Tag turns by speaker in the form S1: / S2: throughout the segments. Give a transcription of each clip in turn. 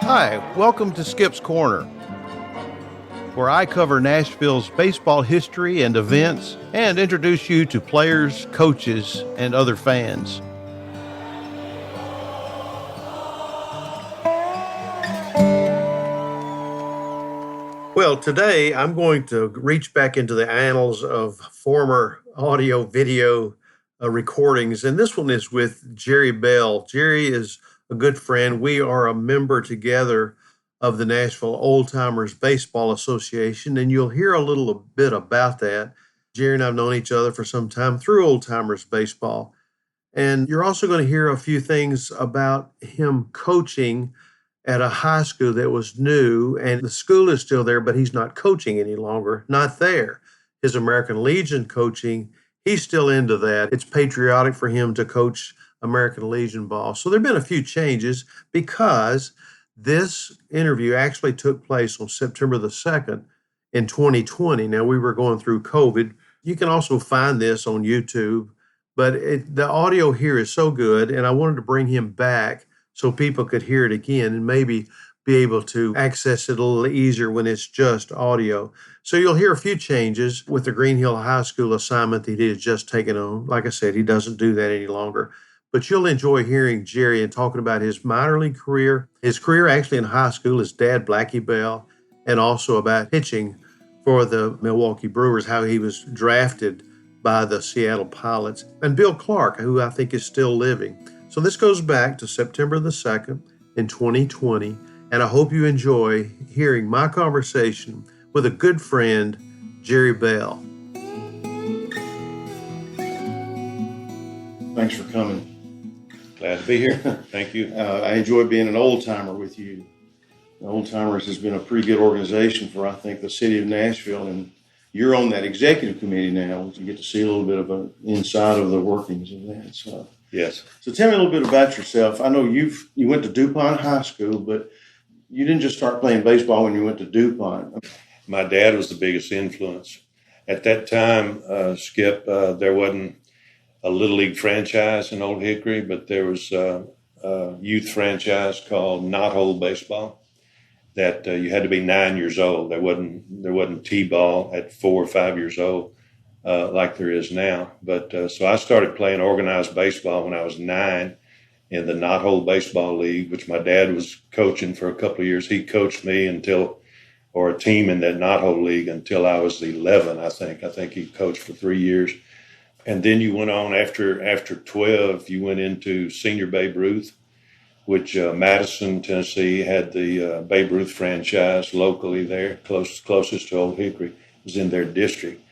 S1: Hi, welcome to Skip's Corner, where I cover Nashville's baseball history and events and introduce you to players, coaches, and other fans. Well, today I'm going to reach back into the annals of former audio video recordings, and this one is with Jerry Bell. Jerry is a good friend. We are a member together of the Nashville Old Timers Baseball Association, and you'll hear a little bit about that. Jerry and I have known each other for some time through Old Timers Baseball. And you're also going to hear a few things about him coaching at a high school that was new, and the school is still there, but he's not coaching any longer, not there. His American Legion coaching, he's still into that. It's patriotic for him to coach American Legion ball. So there have been a few changes because this interview actually took place on September the 2nd in 2020. Now, we were going through COVID. You can also find this on YouTube, but the audio here is so good, and I wanted to bring him back so people could hear it again and maybe be able to access it a little easier when it's just audio. So you'll hear a few changes with the Green Hill High School assignment that he has just taken on. Like I said, he doesn't do that any longer. But you'll enjoy hearing Jerry and talking about his minor league career, his career actually in high school, his dad, Blackie Bell, and also about pitching for the Milwaukee Brewers, how he was drafted by the Seattle Pilots, and Bill Clark, who I think is still living. So this goes back to September the 2nd in 2020, and I hope you enjoy hearing my conversation with a good friend, Jerry Bell. Thanks for coming.
S2: Glad to be here. Thank you.
S1: I enjoy being an old-timer with you. The Old Timers has been a pretty good organization for, I think, the city of Nashville, and you're on that executive committee now. You get to see a little bit of an inside of the workings of that. So.
S2: Yes.
S1: So tell me a little bit about yourself. I know you went to DuPont High School, but you didn't just start playing baseball when you went to DuPont.
S2: My dad was the biggest influence. At that time, Skip, there wasn't a Little League franchise in Old Hickory, but there was a youth franchise called Knothole Baseball that you had to be 9 years old. There wasn't T-ball at 4 or 5 years old. Like there is now. But so I started playing organized baseball when I was 9 in the Knothole Baseball League, which my dad was coaching for a couple of years. He coached me or a team in that Knothole League until I was 11, I think. I think he coached for 3 years. And then you went on after 12, you went into Senior Babe Ruth, which Madison, Tennessee had the Babe Ruth franchise locally there, closest to Old Hickory. It was in their district.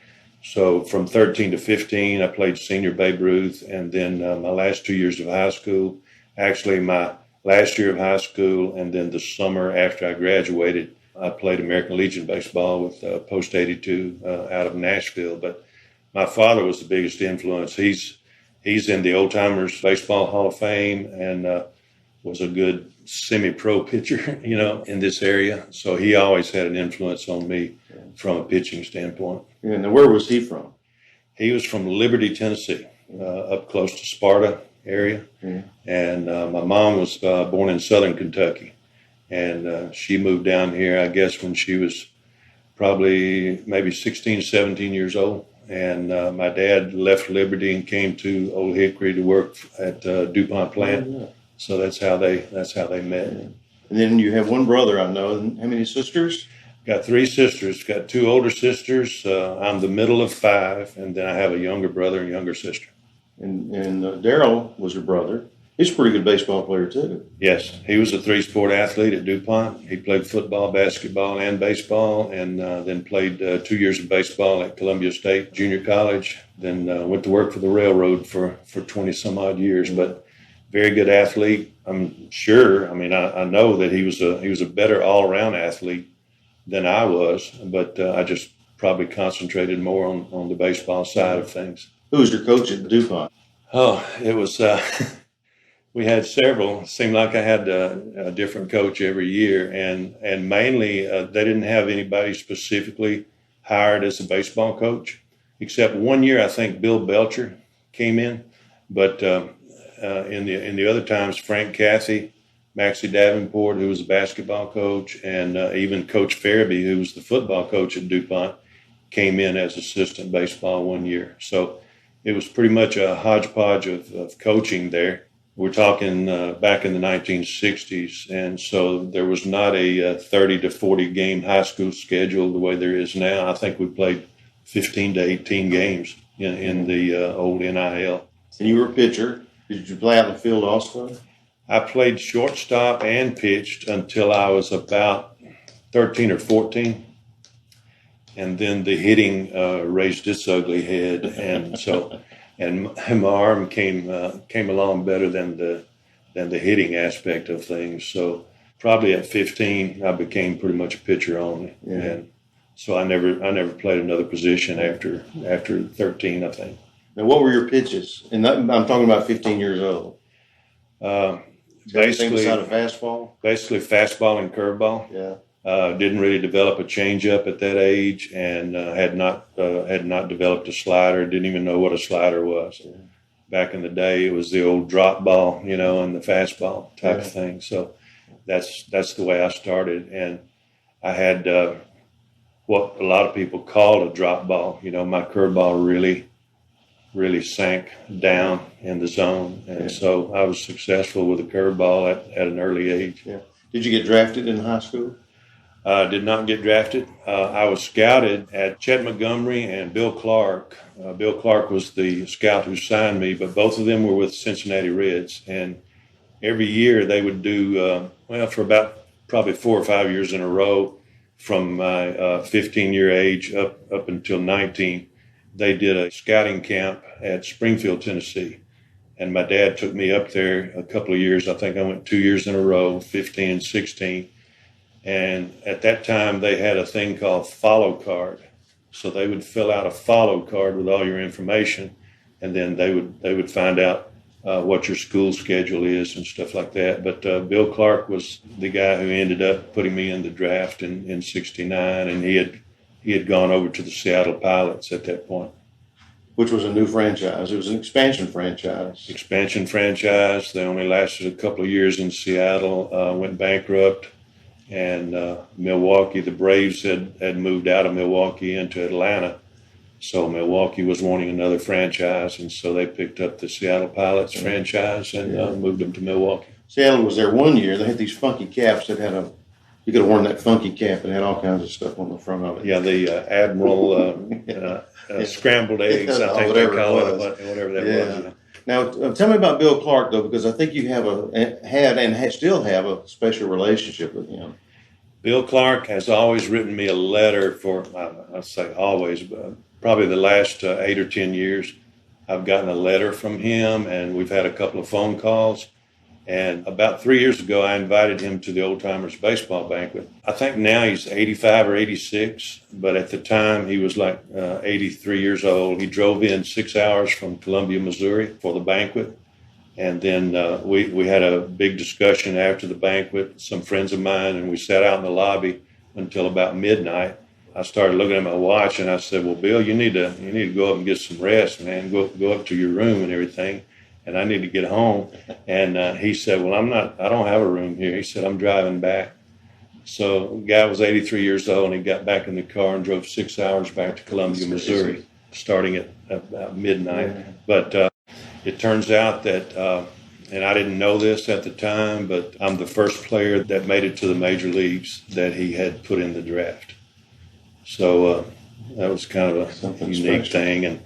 S2: So from 13 to 15, I played Senior Babe Ruth, and then my last 2 years of high school, actually my last year of high school, and then the summer after I graduated, I played American Legion baseball with Post 82 out of Nashville. But my father was the biggest influence. He's in the Old Timers Baseball Hall of Fame and was a good semi-pro pitcher, in this area. So he always had an influence on me from a pitching standpoint.
S1: And where was he from?
S2: He was from Liberty, Tennessee, up close to Sparta area. Mm-hmm. And my mom was born in Southern Kentucky. And she moved down here, I guess, when she was probably maybe 16, 17 years old. And my dad left Liberty and came to Old Hickory to work at DuPont plant. Oh, yeah. So that's how they met.
S1: And then you have one brother, I know. How many sisters?
S2: Got 3 sisters. Got 2 older sisters. I'm the middle of 5, and then I have a younger brother and younger sister.
S1: And Daryl was your brother. He's a pretty good baseball player too.
S2: Yes, he was a 3-sport athlete at DuPont. He played football, basketball, and baseball, and then played 2 years of baseball at Columbia State Junior College. Then went to work for the railroad for 20 some odd years, but. Very good athlete. I'm sure. I mean, I know that he was a better all-around athlete than I was, but I just probably concentrated more on the baseball side of things.
S1: Who was your coach at DuPont?
S2: Oh, it was. We had several. It seemed like I had a different coach every year, and mainly they didn't have anybody specifically hired as a baseball coach, except one year I think Bill Belcher came in, but. In the other times, Frank Cathy Maxie Davenport, who was a basketball coach, and even Coach Farabee, who was the football coach at DuPont, came in as assistant baseball one year. So it was pretty much a hodgepodge of coaching there. We're talking back in the 1960s, and so there was not a 30 to 40 game high school schedule the way there is now. I think we played 15 to 18 games in the old NIL.
S3: And you were a pitcher. Did you play out in the field also?
S2: I played shortstop and pitched until I was about 13 or 14. And then the hitting raised its ugly head, and my arm came along better than the hitting aspect of things. So probably at 15, I became pretty much a pitcher only, and so I never played another position after 13, I think.
S3: Now, what were your pitches? And I'm talking about 15 years old.
S2: Basically,
S3: beside a fastball.
S2: Basically, fastball and curveball.
S3: Yeah.
S2: Didn't really develop a changeup at that age, and had not developed a slider. Didn't even know what a slider was. Yeah. Back in the day, it was the old drop ball, and the fastball type of thing. So that's the way I started, and I had what a lot of people call a drop ball. My curveball really sank down in the zone, and so I was successful with a curveball at an early age.
S3: Yeah. Did you get drafted in high school?
S2: Did not get drafted. I was scouted at Chet Montgomery and Bill Clark. Bill Clark was the scout who signed me, but both of them were with Cincinnati Reds. And every year they would do, for about probably 4 or 5 years in a row, from my 15-year age up until 19, they did a scouting camp at Springfield, Tennessee. And my dad took me up there a couple of years. I think I went 2 years in a row, 15 and 16. And at that time, they had a thing called follow card. So they would fill out a follow card with all your information, and then they would find out what your school schedule is and stuff like that. But Bill Clark was the guy who ended up putting me in the draft in '69, and he had gone over to the Seattle Pilots at that point.
S3: Which was a new franchise. It was an expansion franchise.
S2: Expansion franchise. They only lasted a couple of years in Seattle, went bankrupt. And Milwaukee, the Braves had moved out of Milwaukee into Atlanta. So Milwaukee was wanting another franchise, and so they picked up the Seattle Pilots franchise and moved them to Milwaukee.
S3: Seattle was there one year. They had these funky caps that had you could have worn that funky cap and had all kinds of stuff on the front of it.
S2: Yeah, the Admiral scrambled eggs, I think they call it, whatever that was.
S3: Now, tell me about Bill Clark, though, because I think you still have a special relationship with him.
S2: Bill Clark has always written me a letter for, I'll say always, but probably the last 8 or 10 years. I've gotten a letter from him, and we've had a couple of phone calls. And about 3 years ago, I invited him to the Old Timers baseball banquet. I think now he's 85 or 86, but at the time he was like 83 years old. He drove in 6 hours from Columbia, Missouri for the banquet. And then we had a big discussion after the banquet, some friends of mine, and we sat out in the lobby until about midnight. I started looking at my watch, and I said, "Well, Bill, you need to go up and get some rest, man. Go up to your room and everything. And I need to get home." And he said, "Well, I don't have a room here." He said, "I'm driving back." So the guy was 83 years old, and he got back in the car and drove 6 hours back to Columbia, Missouri, starting at about midnight. Yeah. But it turns out that, and I didn't know this at the time, but I'm the first player that made it to the major leagues that he had put in the draft. So that was kind of a unique thing.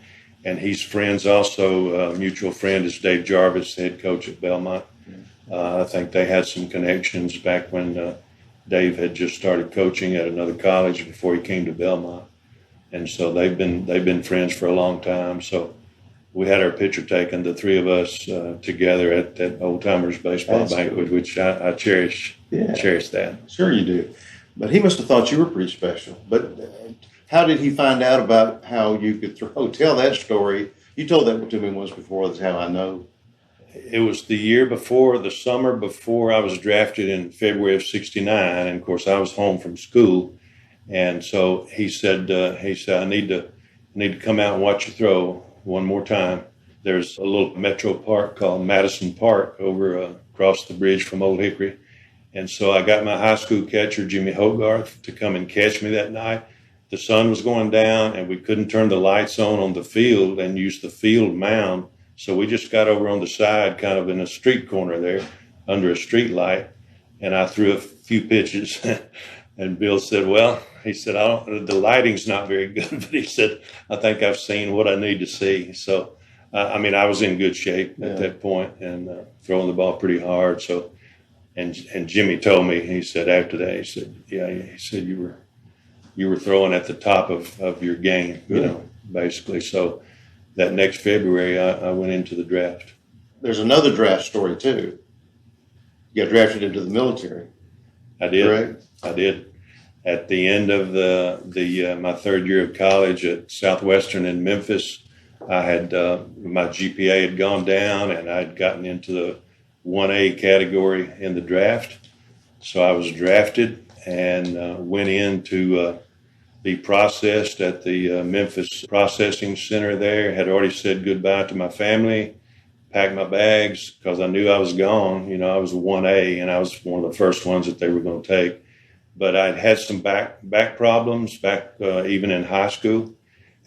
S2: And he's friends also. A mutual friend is Dave Jarvis, the head coach at Belmont. I think they had some connections back when Dave had just started coaching at another college before he came to Belmont. And so they've been friends for a long time. So we had our picture taken, the three of us together at that Old Timers baseball banquet, which I cherish. Yeah. Cherish that.
S3: Sure you do. But he must have thought you were pretty special. But how did he find out about how you could throw? Tell that story. You told that to me once before. That's how I know.
S2: It was the summer before I was drafted in February of '69. And, of course, I was home from school. And so he said, I need to come out and watch you throw one more time. There's a little metro park called Madison Park over across the bridge from Old Hickory. And so I got my high school catcher, Jimmy Hogarth, to come and catch me that night. The sun was going down, and we couldn't turn the lights on the field and use the field mound. So we just got over on the side, kind of in a street corner there, under a street light, and I threw a few pitches. And Bill said, well, he said, the lighting's not very good, but he said, I think I've seen what I need to see. So, I was in good shape at that point and throwing the ball pretty hard. So, and Jimmy told me, he said after that, he said, yeah, he said you were throwing at the top of your game, basically. So that next February, I went into the draft.
S3: There's another draft story too. You got drafted into the military.
S2: I did.
S3: Correct?
S2: I did. At the end of my third year of college at Southwestern in Memphis, I had my GPA had gone down, and I'd gotten into the 1A category in the draft. So I was drafted and went in to be processed at the Memphis Processing Center there. Had already said goodbye to my family, packed my bags because I knew I was gone. I was a 1A, and I was one of the first ones that they were going to take. But I'd had some back problems even in high school.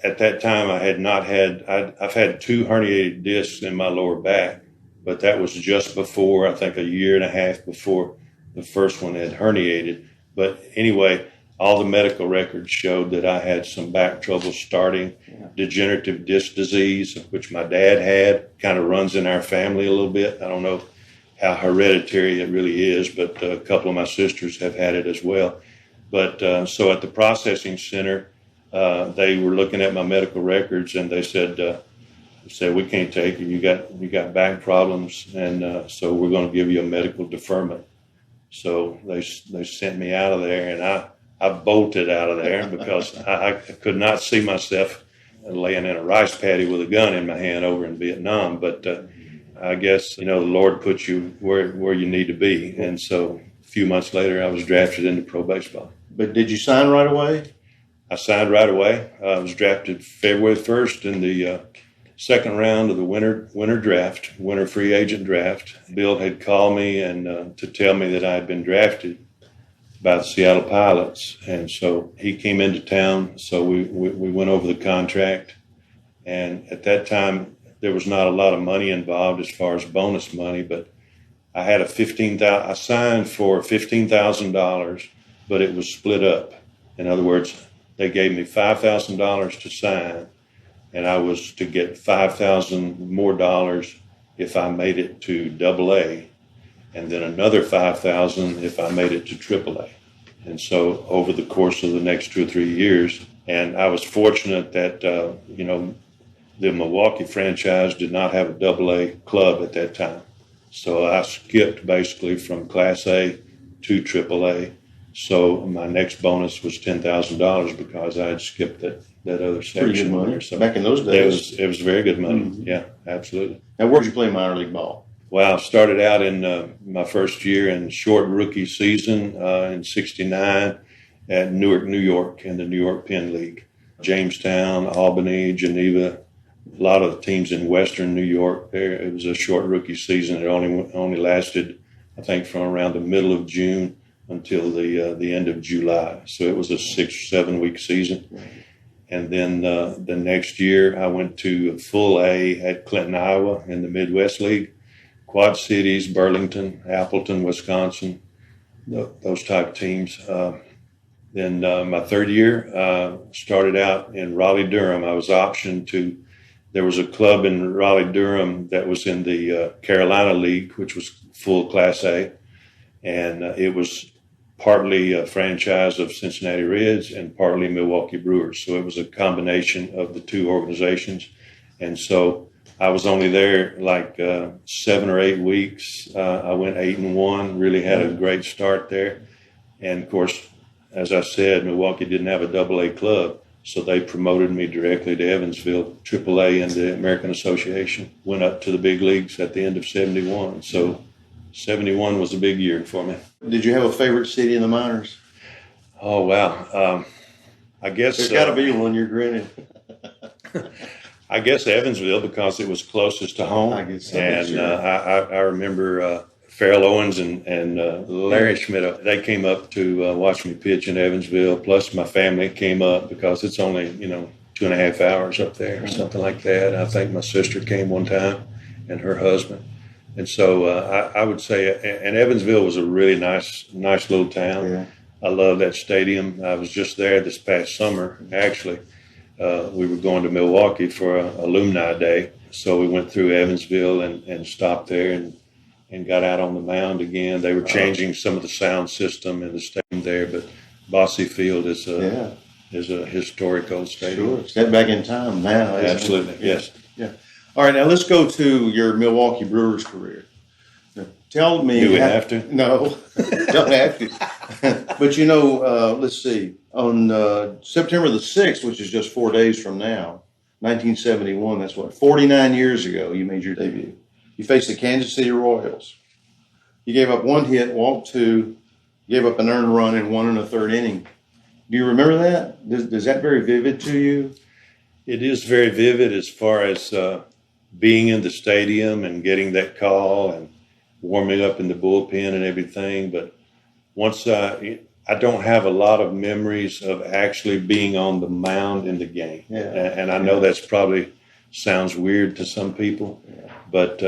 S2: At that time, I've had 2 herniated discs in my lower back, but that was just before, I think a year and a half before the first one had herniated. But anyway, all the medical records showed that I had some back trouble starting, degenerative disc disease, which my dad had, kind of runs in our family a little bit. I don't know how hereditary it really is, but a couple of my sisters have had it as well. But so at the processing center, they were looking at my medical records, and they said, we can't take you. You got back problems, and so we're going to give you a medical deferment. So they sent me out of there, and I bolted out of there because I could not see myself laying in a rice paddy with a gun in my hand over in Vietnam. But I guess, the Lord put you where you need to be. And so a few months later, I was drafted into pro baseball.
S3: But did you sign right away?
S2: I signed right away. I was drafted February 1st in the second round of the winter free agent draft. Bill had called me and to tell me that I had been drafted by the Seattle Pilots. And so he came into town. So we went over the contract. And at that time, there was not a lot of money involved as far as bonus money, but I had I signed for $15,000, but it was split up. In other words, they gave me $5,000 to sign, and I was to get $5,000 more dollars if I made it to AA, and then another $5,000 if I made it to AAA. And so over the course of the next 2 or 3 years, and I was fortunate that the Milwaukee franchise did not have a AA club at that time. So I skipped basically from Class A to AAA. So my next bonus was $10,000 because I had skipped that other section.
S3: Pretty good money.
S2: So
S3: back in those days.
S2: It was very good money. Mm-hmm. Yeah, absolutely.
S3: Now, where'd you play minor league ball?
S2: Well, I started out in my first year in short rookie season in '69 at Newark, New York, in the New York Penn League. Jamestown, Albany, Geneva, a lot of the teams in Western New York. There, it was a short rookie season. It only lasted, I think, from around the middle of June until the end of July. So it was a 6 or 7 week season. And then the next year, I went to full A at Clinton, Iowa, in the Midwest League. Quad Cities, Burlington, Appleton, Wisconsin, those type of teams. Then my third year, started out in Raleigh-Durham. I was optioned to. There was a club in Raleigh-Durham that was in the Carolina League, which was full Class A, and it was partly a franchise of Cincinnati Reds and partly Milwaukee Brewers. So it was a combination of the two organizations. And so I was only there like 7 or 8 weeks. I went 8-1, really had a great start there. And of course, as I said, Milwaukee didn't have a AA club. So they promoted me directly to Evansville, AAA in the American Association. Went up to the big leagues at the end of 71. So 71 was a big year for me.
S3: Did you have a favorite city in the minors?
S2: Oh, wow. I guess
S3: there's got to be one. You're grinning.
S2: I guess Evansville, because it was closest to home.
S3: I guess so,
S2: And
S3: sure.
S2: I remember Farrell Owens and Larry Schmidt. They came up to watch me pitch in Evansville. Plus, my family came up because it's only 2.5 hours up there or something like that. I think my sister came one time, and her husband. And so I would say, and Evansville was a really nice little town.
S3: Yeah.
S2: I love that stadium. I was just there this past summer, actually. We were going to Milwaukee for a alumni day. So we went through Evansville and stopped there and got out on the mound again. They were changing some of the sound system in the stadium there, but Bosse Field is a historic old stadium.
S3: Sure. Step back in time now. Isn't
S2: Absolutely,
S3: it?
S2: yes.
S3: Yeah. All right, now let's go to your Milwaukee Brewers career. Now, tell me.
S2: Do we have to?
S3: No, don't have to. But let's see. On September the 6th, which is just 4 days from now, 1971, that's 49 years ago, you made your debut. You faced the Kansas City Royals. You gave up 1 hit, walked 2, gave up an earned run, and 1 1/3 inning. Do you remember that? Is that very vivid to you?
S2: It is very vivid as far as being in the stadium and getting that call and warming up in the bullpen and everything. But once I don't have a lot of memories of actually being on the mound in the game.
S3: Yeah.
S2: And I know that's probably sounds weird to some people, but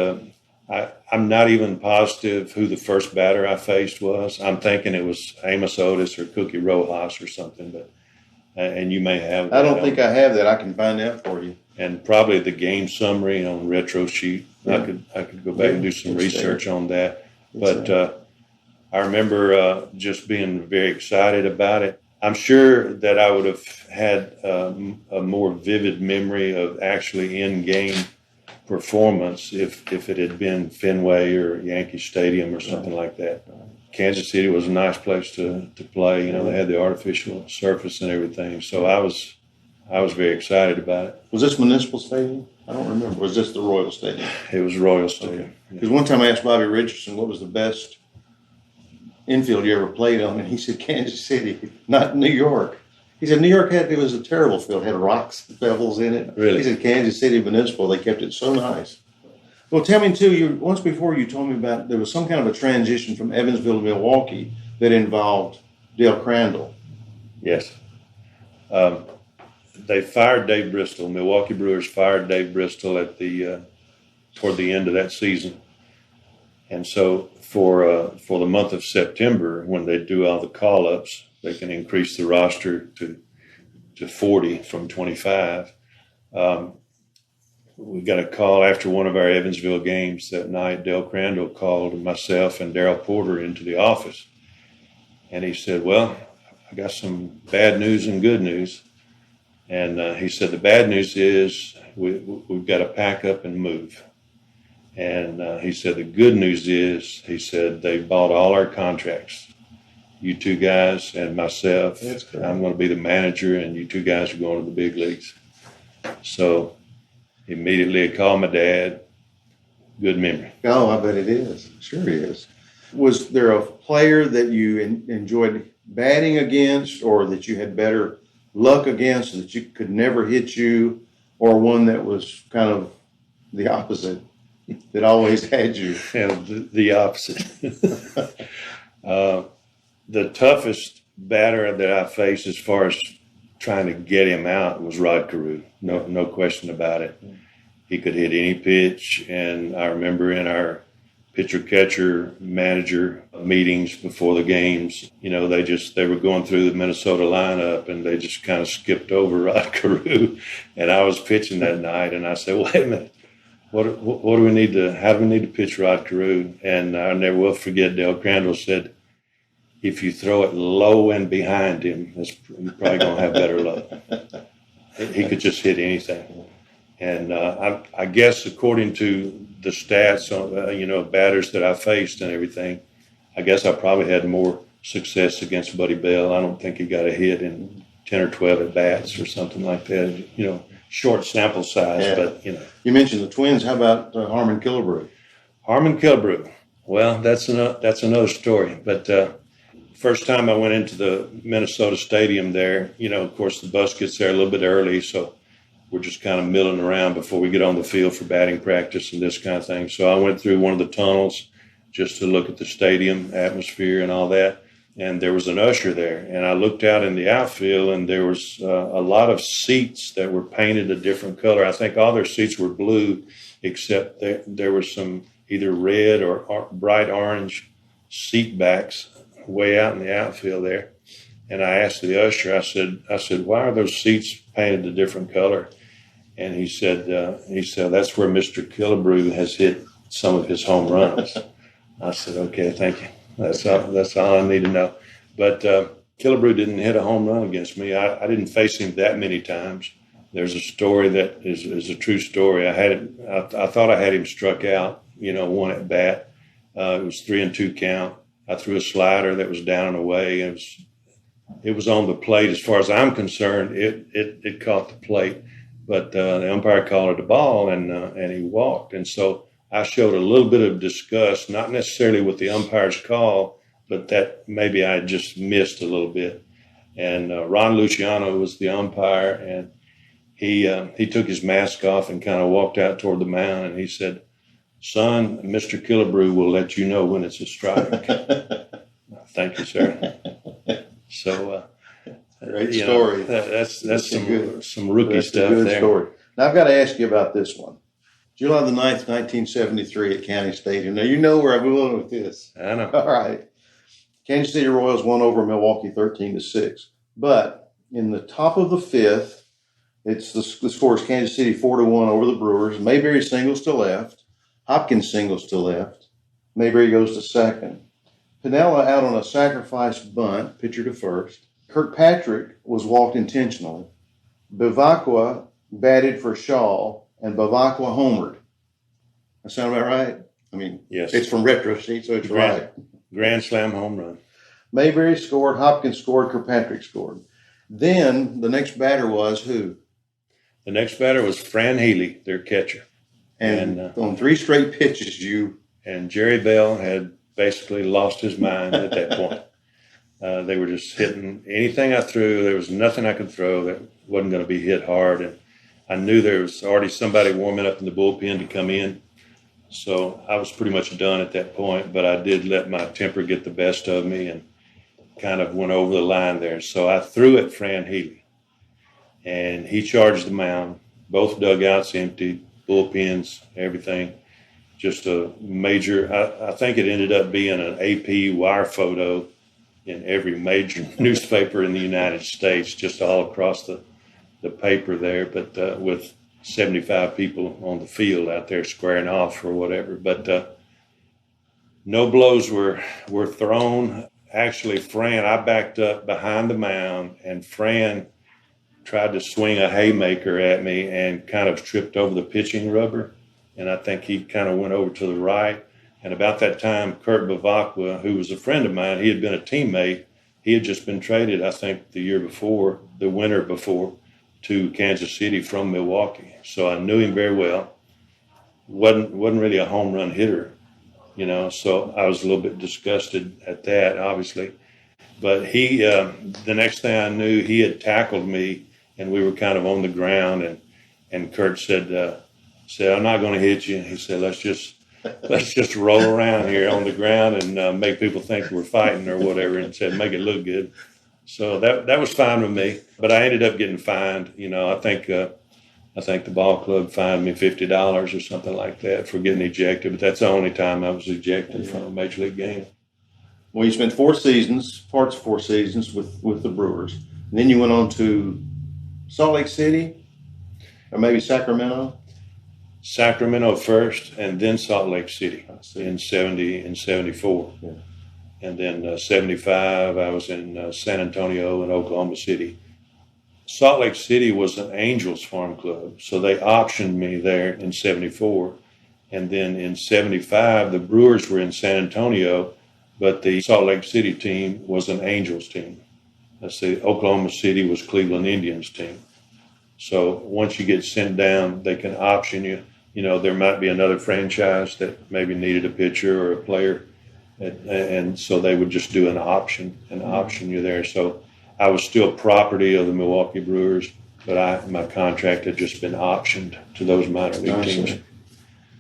S2: I'm not even positive who the first batter I faced was. I'm thinking it was Amos Otis or Cookie Rojas or something, but and you may have that.
S3: I don't think I have that. I can find that for you.
S2: And probably the game summary on retro sheet.
S3: Yeah.
S2: I could go back and do some
S3: It's
S2: research
S3: there.
S2: on that.
S3: It's
S2: But I remember just being very excited about it. I'm sure that I would have had a more vivid memory of actually in-game performance if it had been Fenway or Yankee Stadium or something like that. Kansas City was a nice place to play. They had the artificial surface and everything. So I was very excited about it.
S3: Was this Municipal Stadium? I don't remember. Was this the Royal Stadium?
S2: It was Royal Stadium.
S3: Because one time I asked Bobby Richardson what was the best infield you ever played on, and he said Kansas City, not New York. He said New York it was a terrible field, had rocks, pebbles in it.
S2: Really?
S3: He said Kansas City Municipal, they kept it so nice. Well, tell me too. Once before you told me about there was some kind of a transition from Evansville to Milwaukee that involved Dale Crandall.
S2: Yes. They fired Dave Bristol. Milwaukee Brewers fired Dave Bristol at toward the end of that season. And so for the month of September, when they do all the call-ups, they can increase the roster to 40 from 25. We got a call after one of our Evansville games that night. Dale Crandall called myself and Darryl Porter into the office. And he said, well, I got some bad news and good news. And he said, the bad news is we've got to pack up and move. And he said, the good news is, he said, they bought all our contracts. You two guys and myself.
S3: That's correct.
S2: I'm going to be the manager, and you two guys are going to the big leagues. So immediately I called my dad. Good memory.
S3: Oh, I bet it is. Sure it is. Was there a player that you enjoyed batting against, or that you had better luck against, that you could never hit you, or one that was kind of the opposite, that always had you?
S2: Yeah, the opposite. The toughest batter that I faced as far as trying to get him out was Rod Carew. No question about it. He could hit any pitch, and I remember in our pitcher-catcher manager meetings before the games, they were going through the Minnesota lineup, and they just kind of skipped over Rod Carew. And I was pitching that night, and I said, wait a minute, what do we need to? How do we need to pitch Rod Carew? And I never will forget. Dale Crandall said, if you throw it low and behind him, you're probably going to have better luck. He could just hit anything. And I guess according to the stats on, batters that I faced and everything, I guess I probably had more success against Buddy Bell. I don't think he got a hit in 10 or 12 at bats or something like that. Short sample size,
S3: Yeah.
S2: but
S3: You mentioned the Twins. How about Harmon Killebrew?
S2: Harmon Killebrew. Well, that's another story. But first time I went into the Minnesota Stadium there, of course the bus gets there a little bit early, so we're just kind of milling around before we get on the field for batting practice and this kind of thing. So I went through one of the tunnels just to look at the stadium atmosphere and all that. And there was an usher there. And I looked out in the outfield, and there was a lot of seats that were painted a different color. I think all their seats were blue, except there was some either red or bright orange seat backs way out in the outfield there. And I asked the usher, I said, why are those seats painted a different color? And he said, that's where Mr. Killebrew has hit some of his home runs. I said, okay, thank you. That's all I need to know. But Killebrew didn't hit a home run against me. I didn't face him that many times. There's a story that is a true story. I thought I had him struck out, one at bat. It was 3-2 count. I threw a slider that was down and away. It was on the plate. As far as I'm concerned, it caught the plate. But the umpire called it a ball, and he walked. And so I showed a little bit of disgust, not necessarily with the umpire's call, but that maybe I just missed a little bit. And Ron Luciano was the umpire, and he took his mask off and kind of walked out toward the mound, and he said, son, Mr. Killebrew will let you know when it's a strike. Thank you, sir. So
S3: great story.
S2: That's some rookie stuff
S3: good
S2: there.
S3: Story. Now, I've got to ask you about this one. July the 9th, 1973 at County Stadium. Now, you know where I'm going with this.
S2: I know.
S3: All right. Kansas City Royals won over Milwaukee 13-6. But in the top of the fifth, the score is Kansas City 4-1 over the Brewers. Mayberry singles to left. Hopkins singles to left. Mayberry goes to second. Pinella out on a sacrifice bunt, pitcher to first. Kirkpatrick was walked intentionally. Bavacqua batted for Shaw, and Bavacqua homered. That sound about right? I mean,
S2: yes.
S3: It's from retro sheet, so it's right.
S2: Grand slam home run.
S3: Mayberry scored, Hopkins scored, Kirkpatrick scored. Then the next batter was who?
S2: The next batter was Fran Healy, their catcher.
S3: And on 3 straight pitches,
S2: and Jerry Bell had basically lost his mind at that point. They were just hitting anything I threw. There was nothing I could throw that wasn't going to be hit hard. And I knew there was already somebody warming up in the bullpen to come in. So I was pretty much done at that point, but I did let my temper get the best of me and kind of went over the line there. So I threw at Fran Healy, and he charged the mound. Both dugouts emptied, bullpens, everything. Just a major, I think it ended up being an AP wire photo in every major newspaper in the United States, just all across the paper there, but with 75 people on the field out there squaring off or whatever. But no blows were thrown. Actually, I backed up behind the mound, and Fran tried to swing a haymaker at me and kind of tripped over the pitching rubber. And I think he kind of went over to the right. And about that time, Kurt Bavacqua, who was a friend of mine, he had been a teammate. He had just been traded, I think, the winter before, to Kansas City from Milwaukee. So I knew him very well. Wasn't really a home run hitter, so I was a little bit disgusted at that, obviously. But he, the next thing I knew, he had tackled me, and we were kind of on the ground, and Kurt said, I'm not going to hit you. He said, let's just roll around here on the ground and make people think we're fighting or whatever, and said, make it look good. So that was fine with me, but I ended up getting fined. I think the ball club fined me $50 or something like that for getting ejected, but that's the only time I was ejected from a major league game.
S3: Well, you spent parts of 4 seasons with the Brewers. And then you went on to Salt Lake City, or maybe Sacramento.
S2: Sacramento first, and then Salt Lake City in 74.
S3: Yeah.
S2: And then 75, I was in San Antonio and Oklahoma City. Salt Lake City was an Angels farm club, so they optioned me there in 74. And then in 75, the Brewers were in San Antonio, but the Salt Lake City team was an Angels team. Let's say Oklahoma City was Cleveland Indians team. So once you get sent down, they can option you. There might be another franchise that maybe needed a pitcher or a player. And so they would just do an option you there. So I was still property of the Milwaukee Brewers, but my contract had just been optioned to those minor league teams.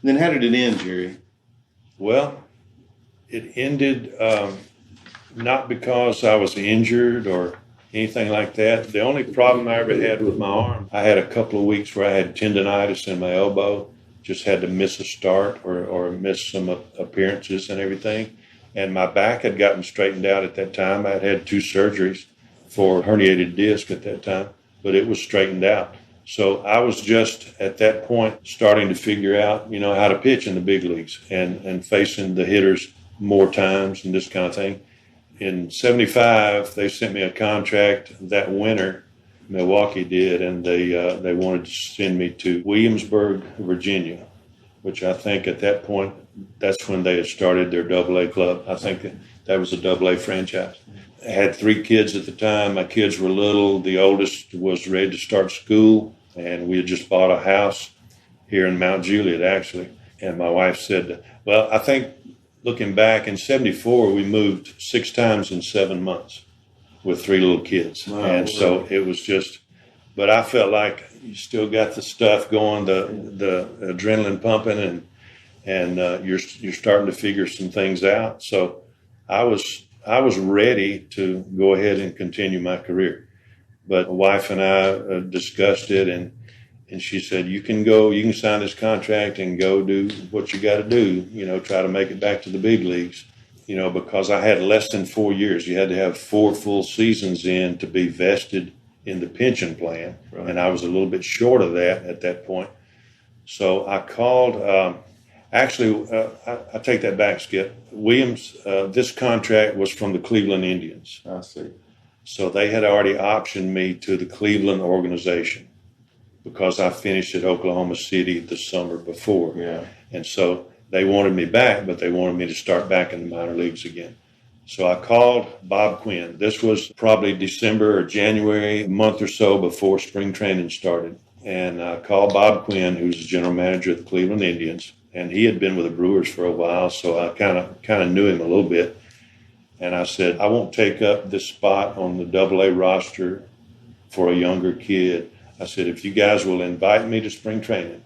S3: Then how did it end, Jerry?
S2: Well, it ended not because I was injured or anything like that. The only problem I ever had with my arm, I had a couple of weeks where I had tendonitis in my elbow, just had to miss a start or miss some appearances and everything. And my back had gotten straightened out at that time. I had had 2 surgeries for herniated disc at that time, but it was straightened out. So I was just at that point starting to figure out, how to pitch in the big leagues and facing the hitters more times and this kind of thing. In 75, they sent me a contract that winter. Milwaukee did, and they wanted to send me to Williamsburg, Virginia, which I think at that point, that's when they had started their AA club. I think that was a AA franchise. I had 3 kids at the time. My kids were little. The oldest was ready to start school, and we had just bought a house here in Mount Juliet, actually. And my wife said, well, I think looking back, in 74, we moved 6 times in 7 months with 3 little kids. Wow. And so it was just, but I felt like you still got the stuff going, the adrenaline pumping, and you're starting to figure some things out. So I was ready to go ahead and continue my career. But my wife and I discussed it, and she said, you can sign this contract and go do what you got to do, try to make it back to the big leagues, because I had less than 4 years. You had to have 4 full seasons in to be vested in the pension plan. Right. And I was a little bit short of that at that point. So I called, I take that back, Skip. Williams, this contract was from the Cleveland Indians.
S3: I see.
S2: So they had already optioned me to the Cleveland organization, because I finished at Oklahoma City the summer before. Yeah. And so they wanted me back, but they wanted me to start back in the minor leagues again. So I called Bob Quinn. This was probably December or January, a month or so before spring training started. And I called Bob Quinn, who's the general manager of the Cleveland Indians. And he had been with the Brewers for a while, so I kind of knew him a little bit. And I said, I won't take up this spot on the AA roster for a younger kid. I said, if you guys will invite me to spring training,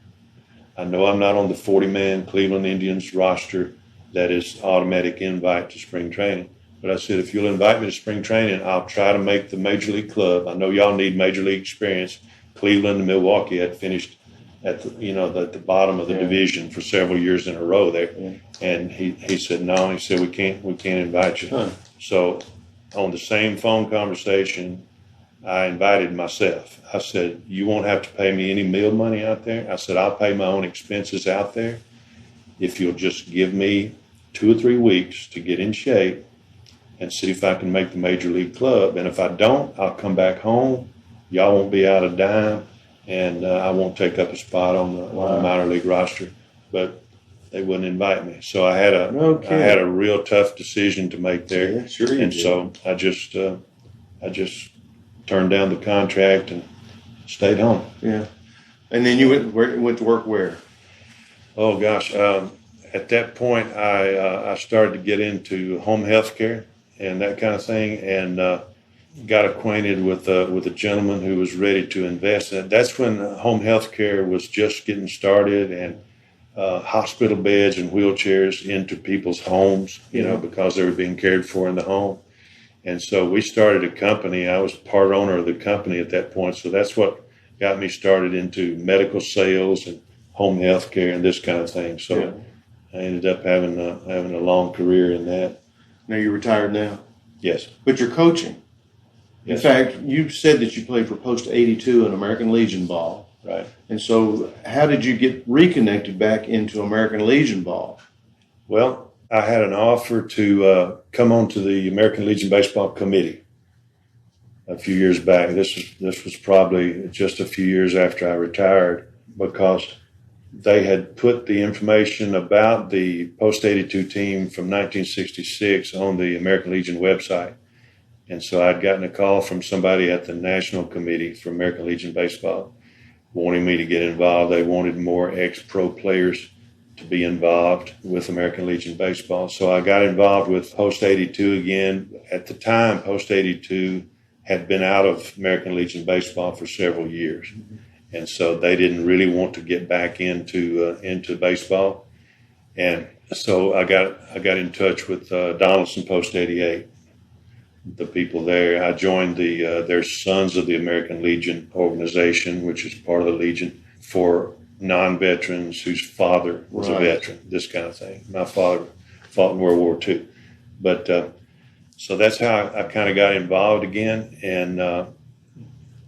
S2: I know I'm not on the 40-man Cleveland Indians roster that is automatic invite to spring training. But I said, if you'll invite me to spring training, I'll try to make the major league club. I know y'all need major league experience. Cleveland and Milwaukee had finished at the bottom of the division for several years in a row there. Yeah. And he said, no, he said, we can't invite you. Huh. So on the same phone conversation, I invited myself. I said, you won't have to pay me any meal money out there. I said, I'll pay my own expenses out there if you'll just give me 2 or 3 weeks to get in shape and see if I can make the major league club. And if I don't, I'll come back home. Y'all won't be out a dime, and I won't take up a spot on the minor league roster. But they wouldn't invite me. So I had a real tough decision to make there. Yeah, sure. And so I just turned down the contract and stayed home.
S3: Yeah. And then you went to work where?
S2: Oh gosh, at that point I started to get into home health care and that kind of thing, and got acquainted with a gentleman who was ready to invest. And that's when home health care was just getting started, and hospital beds and wheelchairs into people's homes, because they were being cared for in the home. And so we started a company. I was part owner of the company at that point. So that's what got me started into medical sales and home health care and this kind of thing. So I ended up having a long career in that.
S3: Now you're retired now?
S2: Yes.
S3: But you're coaching. Yes. In fact, you said that you played for Post 82 in American Legion ball.
S2: Right.
S3: And so how did you get reconnected back into American Legion ball?
S2: Well, I had an offer to come on to the American Legion Baseball Committee a few years back. This was probably just a few years after I retired, because they had put the information about the Post 82 team from 1966 on the American Legion website. And so I'd gotten a call from somebody at the National Committee for American Legion Baseball wanting me to get involved. They wanted more ex-pro players to be involved with American Legion Baseball. So I got involved with Post 82 again. At the time, Post 82 had been out of American Legion baseball for several years. And so they didn't really want to get back into baseball. And so I got in touch with Donaldson Post 88, the people there. I joined their Sons of the American Legion organization, which is part of the Legion for non-veterans whose father was a veteran, this kind of thing. My father fought in World War II. But so that's how I kind of got involved again. And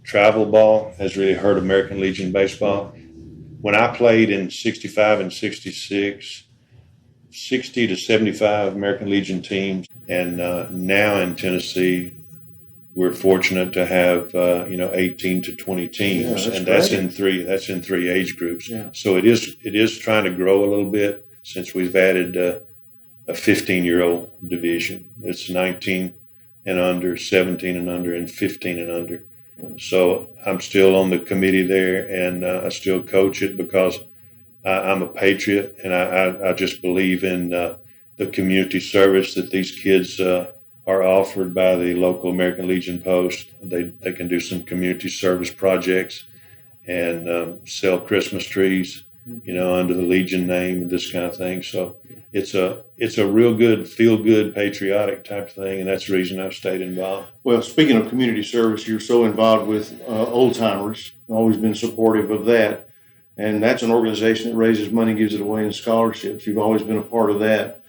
S2: travel ball has really hurt American Legion baseball. When I played in 65 and 66, 60 to 75 American Legion teams. And now in Tennessee, we're fortunate to have 18 to 20 teams, and that's in three age groups. Yeah. So it is trying to grow a little bit since we've added a 15-year-old division. It's 19 and under, 17 and under, and 15 and under. So I'm still on the committee there, and I still coach it because I'm a patriot, and I just believe in the community service that these kids are offered by the local American Legion Post. They can do some community service projects and sell Christmas trees, under the Legion name and this kind of thing. So it's a real good, feel good, patriotic type thing, and that's the reason I've stayed involved.
S3: Well, speaking of community service, you're so involved with Old Timers, always been supportive of that, and that's an organization that raises money, gives it away in scholarships. You've always been a part of that.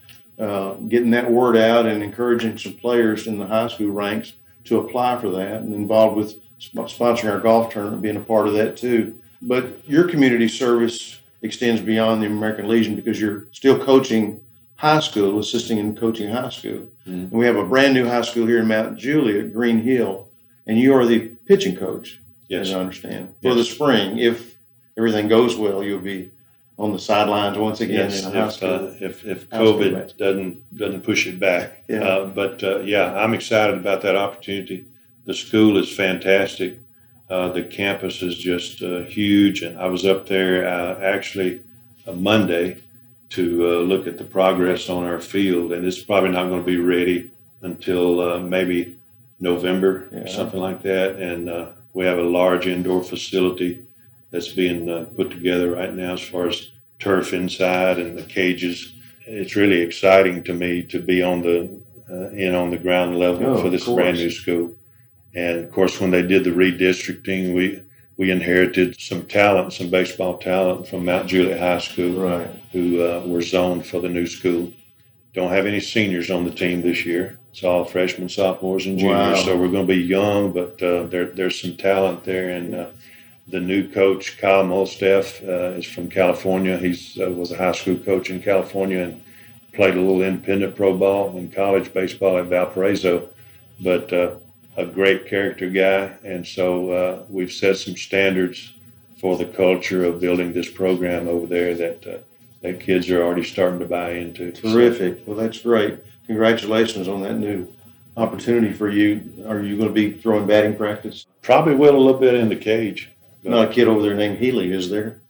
S3: Getting that word out and encouraging some players in the high school ranks to apply for that, and involved with sponsoring our golf tournament, being a part of that too. But your community service extends beyond the American Legion because you're still coaching high school, assisting in coaching high school. Mm-hmm. And we have a brand new high school here in Mount Juliet, Green Hill, and you are the pitching coach, as I understand, for the spring. If everything goes well, you'll be on the sidelines once again in high school.
S2: If COVID doesn't push it back. Yeah. I'm excited about that opportunity. The school is fantastic. The campus is just huge, and I was up there actually Monday to look at the progress on our field, and it's probably not going to be ready until maybe November or something like that. And we have a large indoor facility that's being put together right now as far as turf inside and the cages. It's really exciting to me to be on the ground level for this brand new school. And of course, when they did the redistricting, we inherited some baseball talent from Mount Juliet High School, who were zoned for the new school. Don't have any seniors on the team this year. It's all freshmen, sophomores, and juniors. Wow. So we're going to be young, but there's some talent there. And the new coach, Kyle Mulstaff, is from California. He was a high school coach in California and played a little independent pro ball and college baseball at Valparaiso. But a great character guy, and so we've set some standards for the culture of building this program over there that kids are already starting to buy into.
S3: Terrific. Well, that's great. Congratulations on that new opportunity for you. Are you going to be throwing batting practice?
S2: Probably will a little bit in the cage.
S3: Not a kid over there named Healy, is there?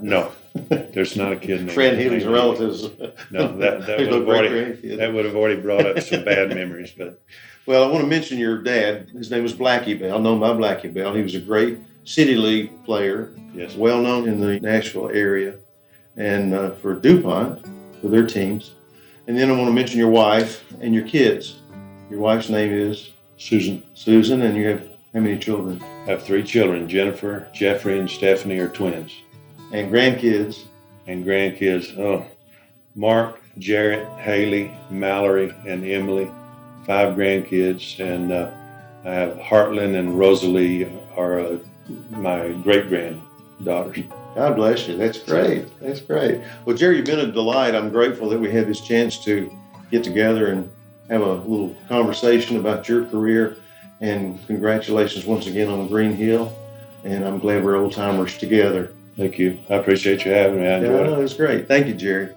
S2: No, there's not a kid named
S3: Fred Healy's relatives.
S2: No, that would have already brought up some bad memories, but.
S3: Well, I want to mention your dad. His name was Blackie Bell, known by Blackie Bell. He was a great City League player, well known in the Nashville area, and for DuPont, for their teams. And then I want to mention your wife and your kids. Your wife's name is?
S2: Susan.
S3: Susan, and you have how many children?
S2: I have 3 children. Jennifer, Jeffrey, and Stephanie are twins.
S3: And grandkids?
S2: Mark, Jarrett, Haley, Mallory, and Emily. 5 grandkids, and I have Heartland and Rosalie are my great-granddaughters.
S3: God bless you. That's great. That's great. Well, Jerry, you've been a delight. I'm grateful that we had this chance to get together and have a little conversation about your career, and congratulations once again on Green Hill, and I'm glad we're old timers together.
S2: Thank you. I appreciate you having me. I enjoyed it.
S3: It was great. Thank you, Jerry.